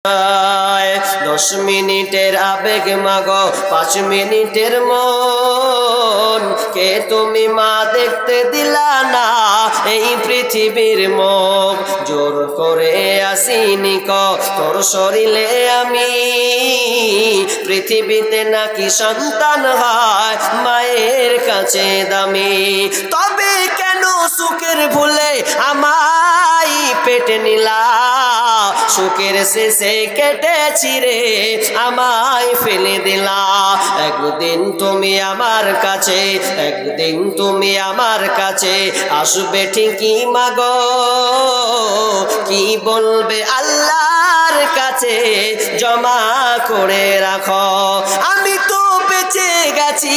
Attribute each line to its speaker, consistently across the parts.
Speaker 1: 10 মিনিটের আবেগ মাগো 5 মিনিটের মন কে তুমি মা দেখতে দিলা না এই পৃথিবীর মুখ জোর করে আসিনি তোর শরীরে আমি পৃথিবীতে নাকি সন্তান হয় মায়ের কাছে দামি তবে কেন সুখের ভুলে আমায় পেটে নিলা সুখের শেষে কেটে ছিঁড়ে আমায় ফেলে দিলা একদিন তুমি আমার কাছে একদিন তুমি আমার কাছে আসবে ঠিকই মাগো কি বলবে আল্লাহর কাছে জমা করে রাখো আমি তো বেঁচে গেছি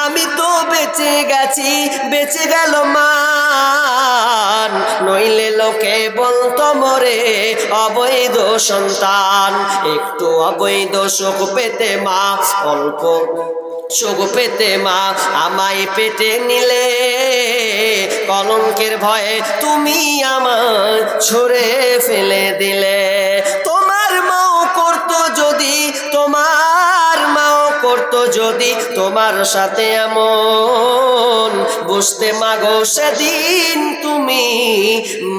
Speaker 1: আমি তো বেঁচে গেছি বেঁচে গেল মান নইলে লোকে বলতো মরে অবৈধ সন্তান একটু অবৈধ সুখ পেতে মা অল্প সুখ পেতে মা আমায় পেটে নিলে কলঙ্কের ভয়ে তুমি আমায় ছুঁড়ে ফেলে দিলে তোমার মাও করতো যদি তোমার মাও করতো যদি তোমার সাথে এমন বুঝতে মাগো সেদিন তুমি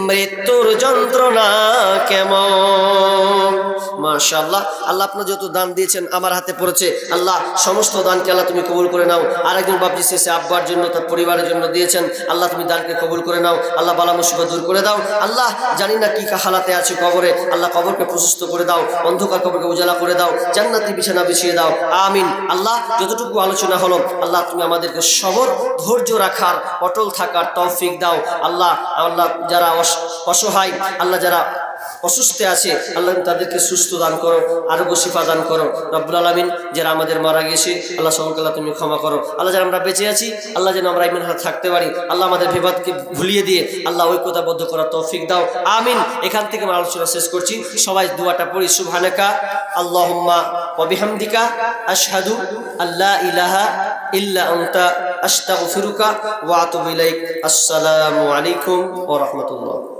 Speaker 1: মৃত্যুর যন্ত্রণা কেমন মাশাআল্লাহ আল্লাহ আপনার যত দান দিয়েছেন আমার হাতে পড়েছে আল্লাহ সমস্ত দানকে আল্লাহ তুমি কবুল করে নাও আরেকজন বাপজি শেষে আব্বার জন্য তার পরিবারের জন্য দিয়েছেন আল্লাহ তুমি দানকে কবুল করে নাও আল্লাহ বালা মুসিবত দূর করে দাও আল্লাহ জানি না কি হালাতে আছে কবরে আল্লাহ কবরকে প্রশস্ত করে দাও অন্ধকার কবরকে উজালা করে দাও জান্নাতি বিছানা বিছিয়ে দাও আমিন আল্লাহ যতটুকু আলোচনা হলো আল্লাহ তুমি আমাদেরকে সবর ধৈর্য রাখার অটল থাকার তৌফিক দাও আল্লাহ আল্লাহ যারা অসহায় আল্লাহ যারা অসুস্থ আছে আল্লাহ তাদেরকে সুস্থ দান করো আরোগ্য শিফা দান করো রব্বুল আলামিন যারা আমাদের মারা গেছে আল্লাহ সকলকে আল্লাহ তুমি ক্ষমা করো আল্লাহ যারা আমরা বেঁচে আছি আল্লাহ যেন আমরা ইমান হাতে থাকতে পারি আল্লাহ আমাদের বিবাদকে ভুলিয়ে দিয়ে আল্লাহ ঐক্যতাবদ্ধ করার তৌফিক দাও আমিন এখান থেকে আমরা আলোচনা শেষ করছি সবাই দুয়াটা পড়ি সুবহানাকা আল্লাহুম্মা ওয়া বিহামদিকা আশহাদু আল্লা ইলাহা ইল্লা আনতা আস্তাগফিরুকা ওয়া আতুবু ইলাইক আসসালামু আলাইকুম ওয়া রাহমাতুল্লাহ